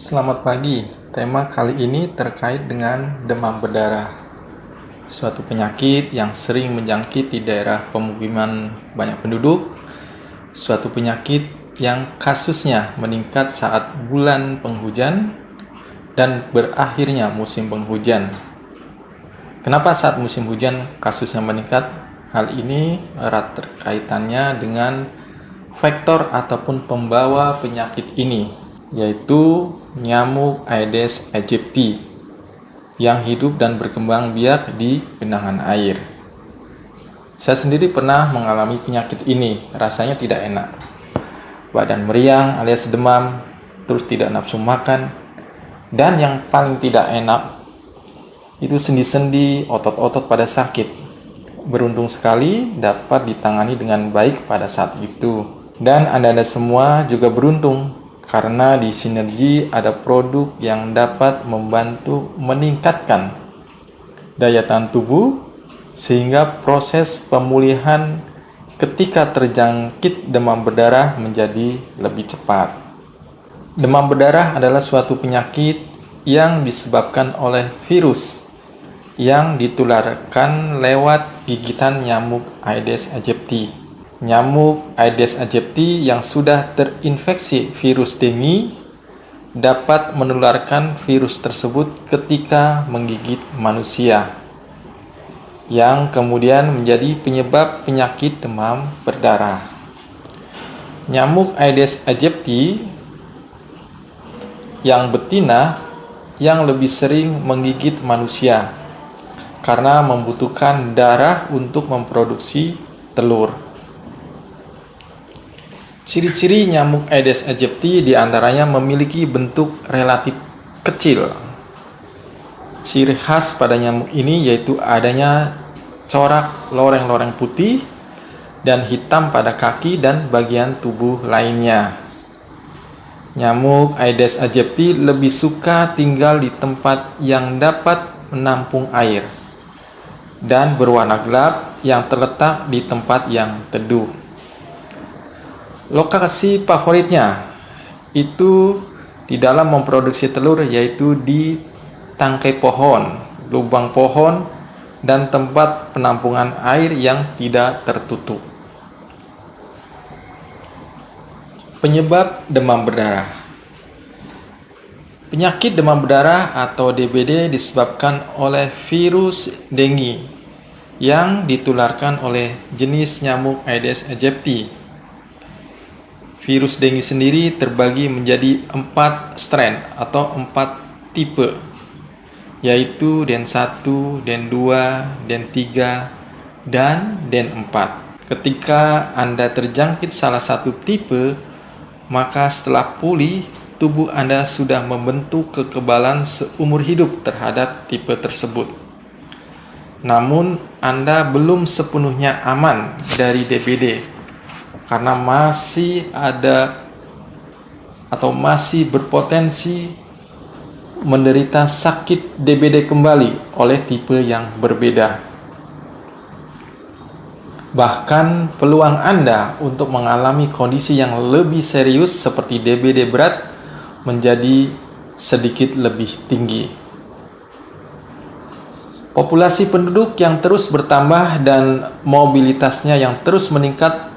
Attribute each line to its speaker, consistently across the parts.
Speaker 1: Selamat pagi. Tema kali ini terkait dengan demam berdarah. Suatu penyakit yang sering menjangkit di daerah pemukiman banyak penduduk. Suatu penyakit yang kasusnya meningkat saat bulan penghujan dan berakhirnya musim penghujan. Kenapa saat musim hujan kasusnya meningkat? Hal ini erat terkaitannya dengan faktor ataupun pembawa penyakit ini, yaitu nyamuk Aedes aegypti yang hidup dan berkembang biak di genangan air. Saya sendiri pernah mengalami penyakit ini, rasanya tidak enak. Badan meriang alias demam, terus tidak nafsu makan, dan yang paling tidak enak itu sendi-sendi, otot-otot pada sakit. Beruntung sekali dapat ditangani dengan baik pada saat itu. Dan Anda semua juga beruntung karena di Sinergi ada produk yang dapat membantu meningkatkan daya tahan tubuh sehingga proses pemulihan ketika terjangkit demam berdarah menjadi lebih cepat. Demam berdarah adalah suatu penyakit yang disebabkan oleh virus yang ditularkan lewat gigitan nyamuk Aedes aegypti. Nyamuk Aedes aegypti yang sudah terinfeksi virus dengue dapat menularkan virus tersebut ketika menggigit manusia, yang kemudian menjadi penyebab penyakit demam berdarah. Nyamuk Aedes aegypti yang betina yang lebih sering menggigit manusia karena membutuhkan darah untuk memproduksi telur. Ciri-ciri nyamuk Aedes aegypti diantaranya memiliki bentuk relatif kecil. Ciri khas pada nyamuk ini yaitu adanya corak loreng-loreng putih dan hitam pada kaki dan bagian tubuh lainnya. Nyamuk Aedes aegypti lebih suka tinggal di tempat yang dapat menampung air dan berwarna gelap yang terletak di tempat yang teduh. Lokasi favoritnya itu di dalam memproduksi telur, yaitu di tangkai pohon, lubang pohon, dan tempat penampungan air yang tidak tertutup. Penyebab demam berdarah. Penyakit demam berdarah atau DBD disebabkan oleh virus dengue yang ditularkan oleh jenis nyamuk Aedes aegypti. Virus dengue sendiri terbagi menjadi 4 strain atau 4 tipe, yaitu Den 1, Den 2, Den 3, dan Den 4. Ketika Anda terjangkit salah satu tipe, maka setelah pulih, tubuh Anda sudah membentuk kekebalan seumur hidup terhadap tipe tersebut. Namun, Anda belum sepenuhnya aman dari DBD karena masih ada atau masih berpotensi menderita sakit DBD kembali oleh tipe yang berbeda. Bahkan peluang Anda untuk mengalami kondisi yang lebih serius seperti DBD berat menjadi sedikit lebih tinggi. Populasi penduduk yang terus bertambah dan mobilitasnya yang terus meningkat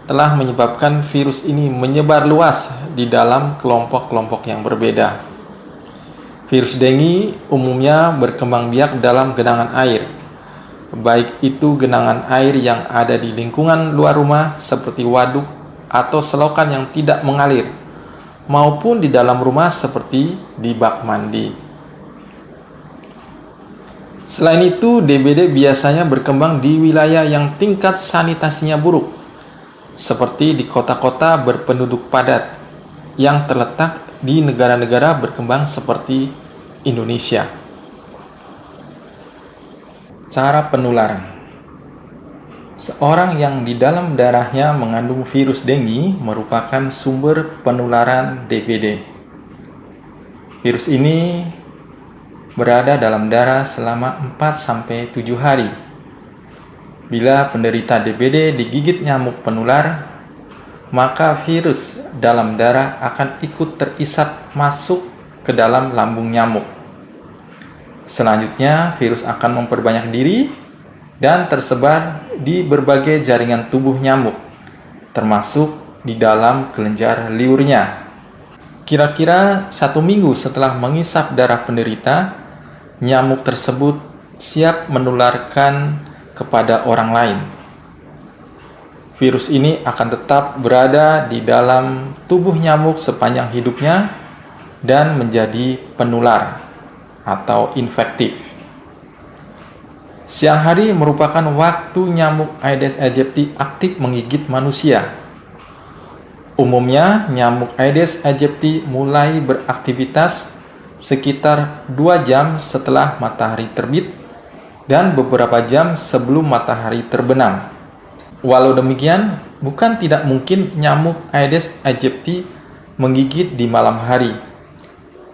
Speaker 1: telah menyebabkan virus ini menyebar luas di dalam kelompok-kelompok yang berbeda. Virus dengue umumnya berkembang biak dalam genangan air, baik itu genangan air yang ada di lingkungan luar rumah seperti waduk atau selokan yang tidak mengalir, maupun di dalam rumah seperti di bak mandi. Selain itu, DBD biasanya berkembang di wilayah yang tingkat sanitasinya buruk, seperti di kota-kota berpenduduk padat yang terletak di negara-negara berkembang seperti Indonesia. Cara penularan. Seorang yang di dalam darahnya mengandung virus dengue merupakan sumber penularan DBD. Virus ini berada dalam darah selama 4-7 hari. Bila penderita DBD digigit nyamuk penular, maka virus dalam darah akan ikut terisap masuk ke dalam lambung nyamuk. Selanjutnya, virus akan memperbanyak diri dan tersebar di berbagai jaringan tubuh nyamuk, termasuk di dalam kelenjar liurnya. Kira-kira 1 minggu setelah mengisap darah penderita, nyamuk tersebut siap menularkan kepada orang lain. Virus ini akan tetap berada di dalam tubuh nyamuk sepanjang hidupnya dan menjadi penular atau infektif. Siang hari merupakan waktu nyamuk Aedes aegypti aktif menggigit manusia. Umumnya, nyamuk Aedes aegypti mulai beraktivitas sekitar 2 jam setelah matahari terbit dan beberapa jam sebelum matahari terbenam. Walau demikian, bukan tidak mungkin nyamuk Aedes aegypti menggigit di malam hari,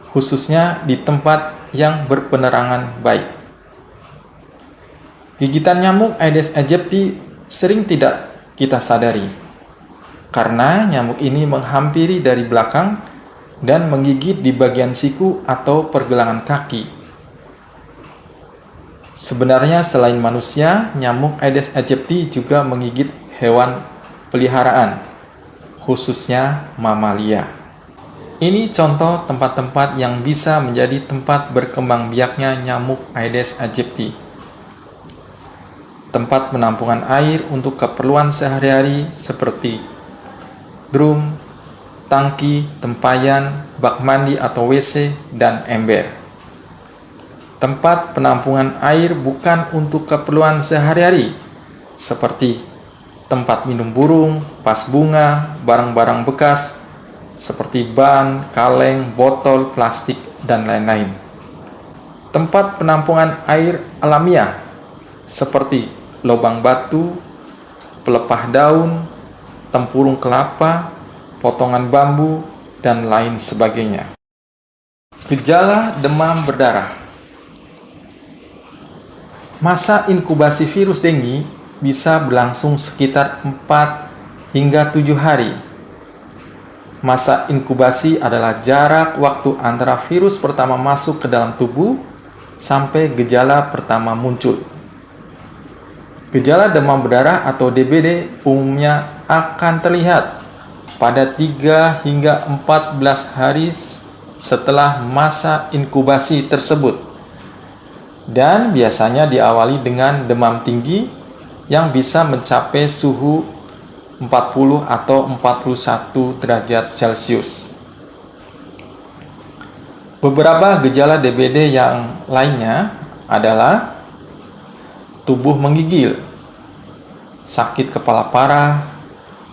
Speaker 1: khususnya di tempat yang berpenerangan baik. Gigitan nyamuk Aedes aegypti sering tidak kita sadari, karena nyamuk ini menghampiri dari belakang dan menggigit di bagian siku atau pergelangan kaki. Sebenarnya selain manusia, nyamuk Aedes aegypti juga menggigit hewan peliharaan, khususnya mamalia. Ini contoh tempat-tempat yang bisa menjadi tempat berkembang biaknya nyamuk Aedes aegypti. Tempat penampungan air untuk keperluan sehari-hari seperti drum, tangki, tempayan, bak mandi atau WC, dan ember. Tempat penampungan air bukan untuk keperluan sehari-hari, seperti tempat minum burung, vas bunga, barang-barang bekas, seperti ban, kaleng, botol, plastik, dan lain-lain. Tempat penampungan air alamiah, seperti lubang batu, pelepah daun, tempurung kelapa, potongan bambu, dan lain sebagainya. Gejala demam berdarah. Masa inkubasi virus dengue bisa berlangsung sekitar 4 hingga 7 hari. Masa inkubasi adalah jarak waktu antara virus pertama masuk ke dalam tubuh sampai gejala pertama muncul. Gejala demam berdarah atau DBD umumnya akan terlihat pada 3 hingga 14 hari setelah masa inkubasi tersebut, dan biasanya diawali dengan demam tinggi yang bisa mencapai suhu 40 atau 41 derajat Celcius. Beberapa gejala DBD yang lainnya adalah tubuh menggigil, sakit kepala parah,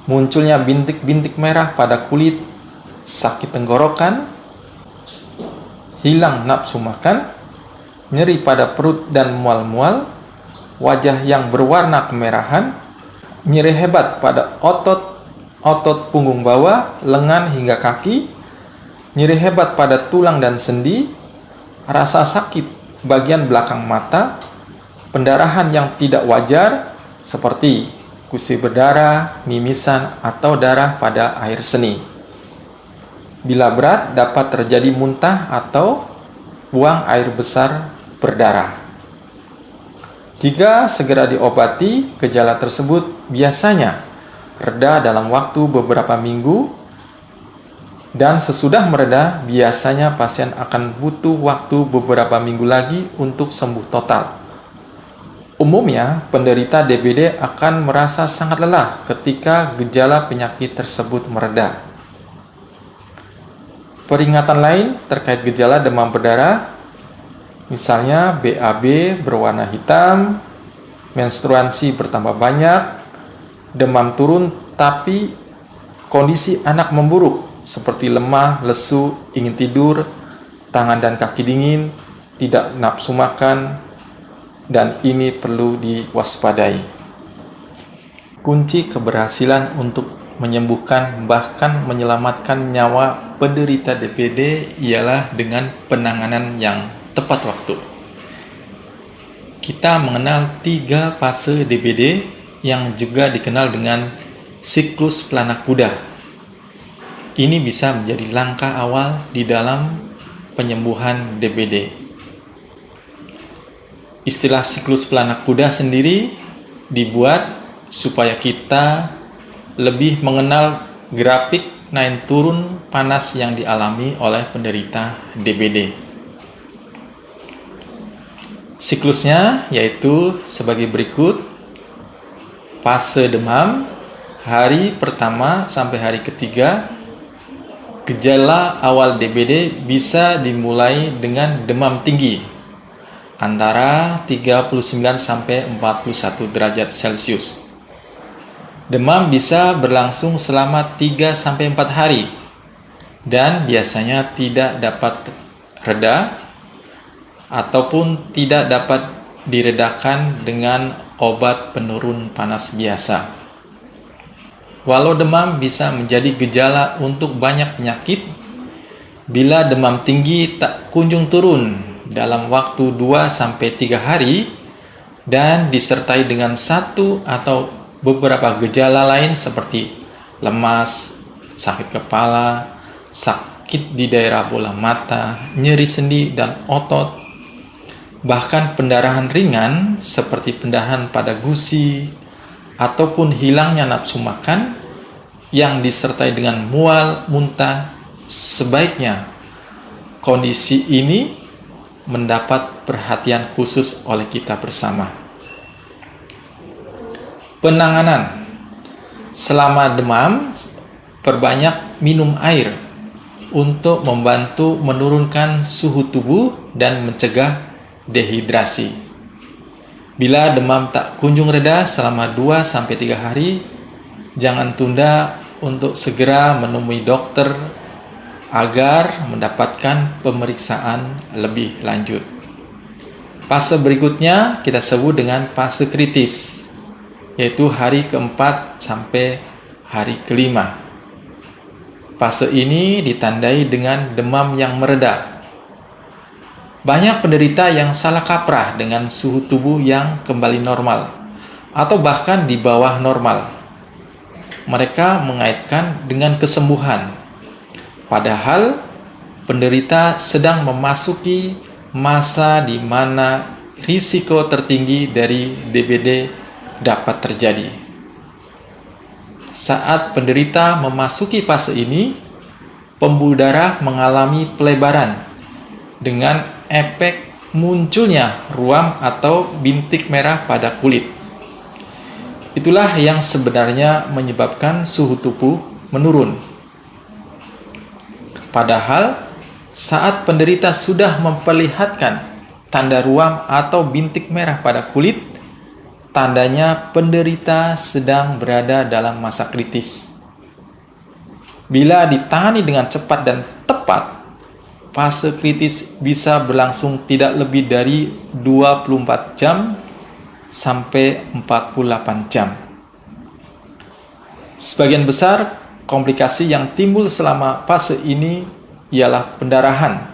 Speaker 1: munculnya bintik-bintik merah pada kulit, sakit tenggorokan, hilang nafsu makan, nyeri pada perut dan mual-mual, wajah yang berwarna kemerahan, nyeri hebat pada otot punggung bawah, lengan hingga kaki, nyeri hebat pada tulang dan sendi, rasa sakit bagian belakang mata, pendarahan yang tidak wajar seperti gusi berdarah, mimisan, atau darah pada air seni. Bila berat, dapat terjadi muntah atau buang air besar berdarah. Jika segera diobati, gejala tersebut biasanya reda dalam waktu beberapa minggu, dan sesudah mereda, biasanya pasien akan butuh waktu beberapa minggu lagi untuk sembuh total. Umumnya, penderita DBD akan merasa sangat lelah ketika gejala penyakit tersebut mereda. Peringatan lain terkait gejala demam berdarah, misalnya BAB berwarna hitam, menstruasi bertambah banyak, demam turun tapi kondisi anak memburuk seperti lemah, lesu, ingin tidur, tangan dan kaki dingin, tidak nafsu makan, dan ini perlu diwaspadai. Kunci keberhasilan untuk menyembuhkan bahkan menyelamatkan nyawa penderita DBD ialah dengan penanganan yang tepat waktu. Kita mengenal 3 fase DBD yang juga dikenal dengan siklus pelana kuda. Ini bisa menjadi langkah awal di dalam penyembuhan DBD. Istilah siklus pelana kuda sendiri dibuat supaya kita lebih mengenal grafik naik turun panas yang dialami oleh penderita DBD. Siklusnya yaitu sebagai berikut. Fase demam, hari pertama sampai hari ketiga. Gejala awal DBD bisa dimulai dengan demam tinggi antara 39 sampai 41 derajat Celcius. Demam bisa berlangsung selama 3 sampai 4 hari dan biasanya tidak dapat reda ataupun tidak dapat diredakan dengan obat penurun panas biasa. Walau demam bisa menjadi gejala untuk banyak penyakit, bila demam tinggi tak kunjung turun dalam waktu 2-3 hari dan disertai dengan satu atau beberapa gejala lain seperti lemas, sakit kepala, sakit di daerah bola mata, nyeri sendi dan otot, bahkan pendarahan ringan seperti pendarahan pada gusi, ataupun hilangnya nafsu makan yang disertai dengan mual, muntah, sebaiknya kondisi ini mendapat perhatian khusus oleh kita bersama. Penanganan selama demam, perbanyak minum air untuk membantu menurunkan suhu tubuh dan mencegah dehidrasi. Bila demam tak kunjung reda selama 2-3 hari, jangan tunda untuk segera menemui dokter agar mendapatkan pemeriksaan lebih lanjut. Fase berikutnya kita sebut dengan fase kritis, yaitu hari keempat sampai hari kelima. Fase ini ditandai dengan demam yang mereda. Banyak penderita yang salah kaprah dengan suhu tubuh yang kembali normal atau bahkan di bawah normal. Mereka mengaitkan dengan kesembuhan. Padahal penderita sedang memasuki masa di mana risiko tertinggi dari DBD dapat terjadi. Saat penderita memasuki fase ini, pembuluh darah mengalami pelebaran dengan efek munculnya ruam atau bintik merah pada kulit. Itulah yang sebenarnya menyebabkan suhu tubuh menurun. Padahal saat penderita sudah memperlihatkan tanda ruam atau bintik merah pada kulit, tandanya penderita sedang berada dalam masa kritis. Bila ditangani dengan cepat dan tepat, fase kritis bisa berlangsung tidak lebih dari 24 jam sampai 48 jam. Sebagian besar komplikasi yang timbul selama fase ini ialah pendarahan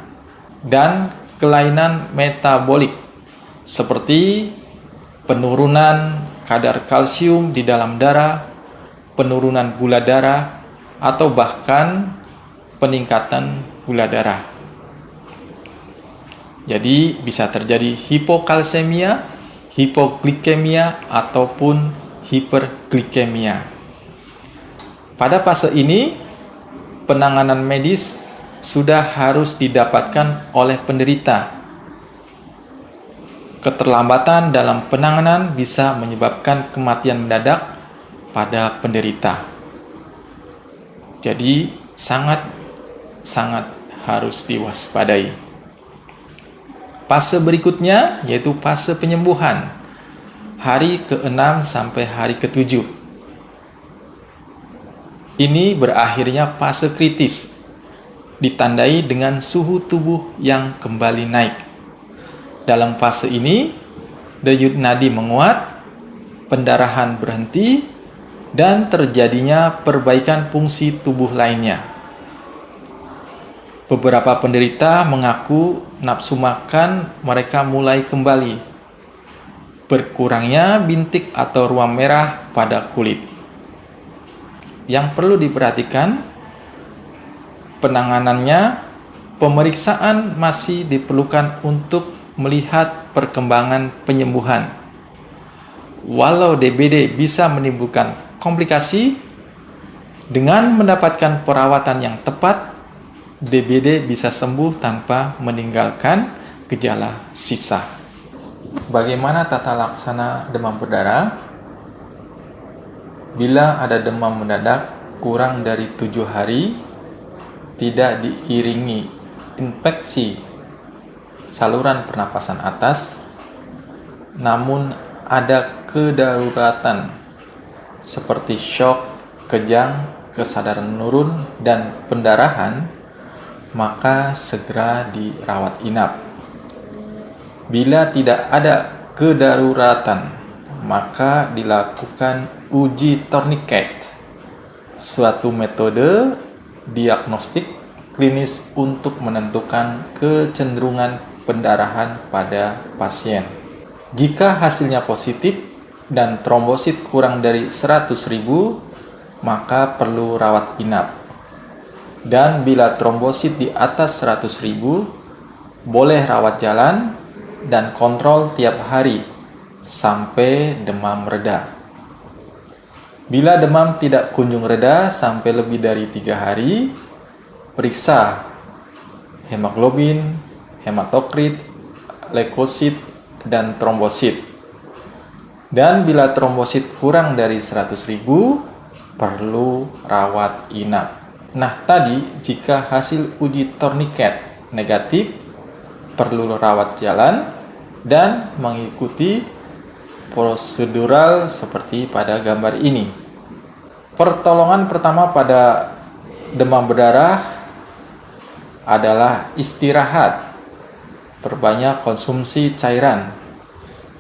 Speaker 1: dan kelainan metabolik seperti penurunan kadar kalsium di dalam darah, penurunan gula darah, atau bahkan peningkatan gula darah. Jadi bisa terjadi hipokalsemia, hipoglikemia, ataupun hiperglikemia. Pada fase ini, penanganan medis sudah harus didapatkan oleh penderita. Keterlambatan dalam penanganan bisa menyebabkan kematian mendadak pada penderita. Jadi sangat harus diwaspadai. Fase berikutnya yaitu fase penyembuhan, hari ke-6 sampai hari ke-7. Ini berakhirnya fase kritis, ditandai dengan suhu tubuh yang kembali naik. Dalam fase ini, denyut nadi menguat, pendarahan berhenti, dan terjadinya perbaikan fungsi tubuh lainnya. Beberapa penderita mengaku nafsu makan mereka mulai kembali. Berkurangnya bintik atau ruam merah pada kulit. yang perlu diperhatikan, penanganannya, pemeriksaan masih diperlukan untuk melihat perkembangan penyembuhan. Walau DBD bisa menimbulkan komplikasi, dengan mendapatkan perawatan yang tepat, DBD bisa sembuh tanpa meninggalkan gejala sisa. Bagaimana tata laksana demam berdarah? Bila ada demam mendadak kurang dari 7 hari, tidak diiringi infeksi saluran pernapasan atas, namun ada kedaruratan seperti syok, kejang, kesadaran menurun, dan pendarahan, maka segera dirawat inap. Bila tidak ada kedaruratan, maka dilakukan uji tourniquet, suatu metode diagnostik klinis untuk menentukan kecenderungan pendarahan pada pasien. Jika hasilnya positif dan trombosit kurang dari 100.000, maka perlu rawat inap. Dan bila trombosit di atas 100.000, boleh rawat jalan dan kontrol tiap hari sampai demam reda. Bila demam tidak kunjung reda sampai lebih dari 3 hari, periksa hemoglobin, hematokrit, leukosit, dan trombosit. Dan bila trombosit kurang dari 100.000, perlu rawat inap. Nah, tadi jika hasil uji tourniquet negatif, perlu rawat jalan dan mengikuti prosedural seperti pada gambar ini. Pertolongan pertama pada demam berdarah adalah istirahat, perbanyak konsumsi cairan,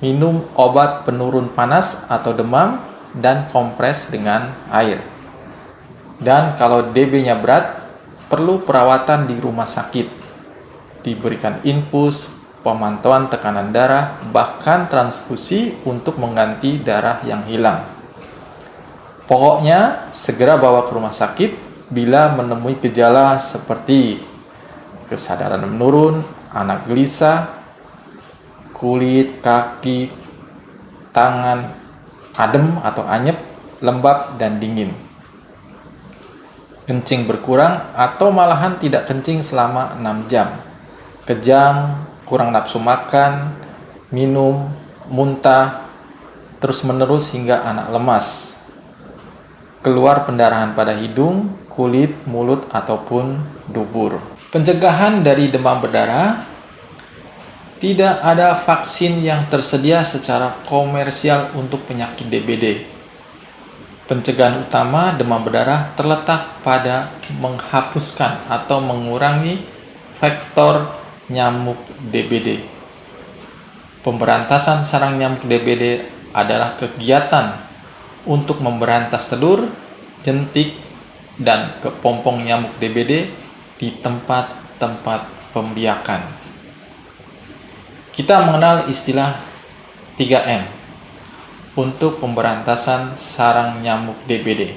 Speaker 1: minum obat penurun panas atau demam, dan kompres dengan air. Dan kalau DB-nya berat, perlu perawatan di rumah sakit, diberikan infus, pemantauan tekanan darah, bahkan transfusi untuk mengganti darah yang hilang. Pokoknya segera bawa ke rumah sakit bila menemui gejala seperti kesadaran menurun, anak gelisah, kulit, kaki, tangan adem atau anyep, lembab dan dingin, kencing berkurang atau malahan tidak kencing selama 6 jam, kejang, kurang nafsu makan, minum, muntah, terus-menerus hingga anak lemas, keluar pendarahan pada hidung, kulit, mulut, ataupun dubur. Pencegahan dari demam berdarah. Tidak ada vaksin yang tersedia secara komersial untuk penyakit DBD. Pencegahan utama demam berdarah terletak pada menghapuskan atau mengurangi faktor nyamuk DBD. Pemberantasan sarang nyamuk DBD adalah kegiatan untuk memberantas telur, jentik, dan kepompong nyamuk DBD di tempat-tempat pembiakan. Kita mengenal istilah 3M untuk pemberantasan sarang nyamuk DBD.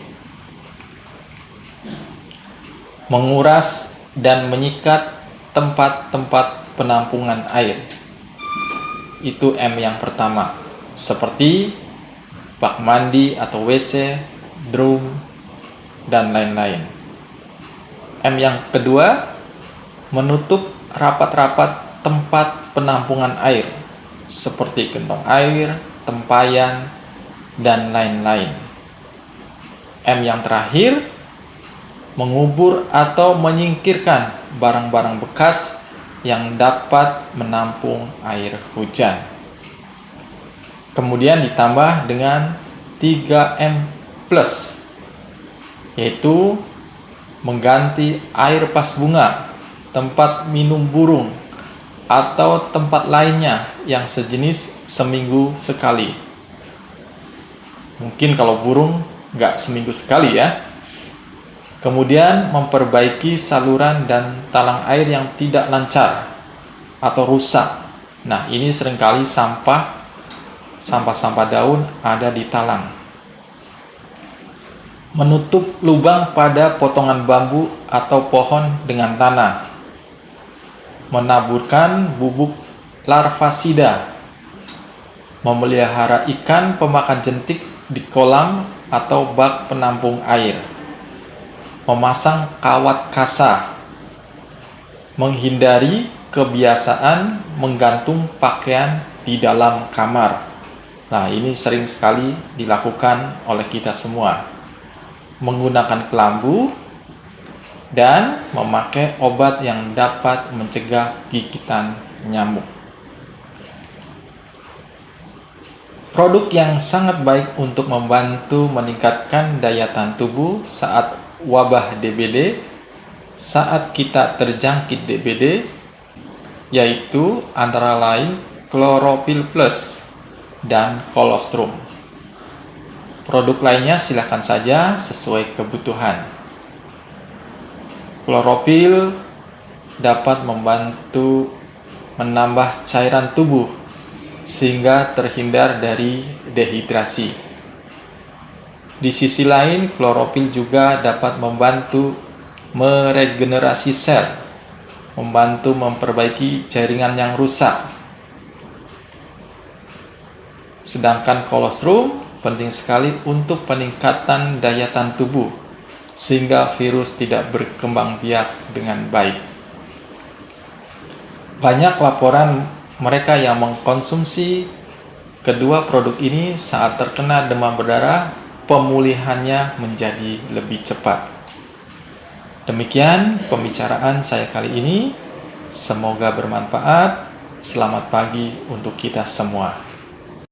Speaker 1: Menguras dan menyikat tempat-tempat penampungan air. Itu M yang pertama, seperti bak mandi atau WC, drum, dan lain-lain. M yang kedua, menutup rapat-rapat tempat penampungan air seperti gentong air, tempayan, dan lain-lain. M yang terakhir, mengubur atau menyingkirkan barang-barang bekas yang dapat menampung air hujan. Kemudian ditambah dengan 3M+, yaitu mengganti air pas bunga, tempat minum burung, atau tempat lainnya yang sejenis seminggu sekali. Mungkin kalau burung nggak seminggu sekali ya. Kemudian memperbaiki saluran dan talang air yang tidak lancar atau rusak. Nah, ini seringkali sampah-sampah daun ada di talang. Menutup lubang pada potongan bambu atau pohon dengan tanah. Menaburkan bubuk larvasida. Memelihara ikan pemakan jentik di kolam atau bak penampung air. Memasang kawat kasa. Menghindari kebiasaan menggantung pakaian di dalam kamar. Nah, ini sering sekali dilakukan oleh kita semua. Menggunakan kelambu dan memakai obat yang dapat mencegah gigitan nyamuk. Produk yang sangat baik untuk membantu meningkatkan daya tahan tubuh saat wabah DBD, saat kita terjangkit DBD, yaitu antara lain Chlorophyll Plus dan Colostrum. Produk lainnya silakan saja sesuai kebutuhan. Chlorophyll dapat membantu menambah cairan tubuh sehingga terhindar dari dehidrasi. Di sisi lain, chlorophyll juga dapat membantu meregenerasi sel, membantu memperbaiki jaringan yang rusak. Sedangkan colostrum penting sekali untuk peningkatan daya tahan tubuh, sehingga virus tidak berkembang biak dengan baik. Banyak laporan mereka yang mengkonsumsi kedua produk ini saat terkena demam berdarah, pemulihannya menjadi lebih cepat. Demikian pembicaraan saya kali ini. Semoga bermanfaat. Selamat pagi untuk kita semua.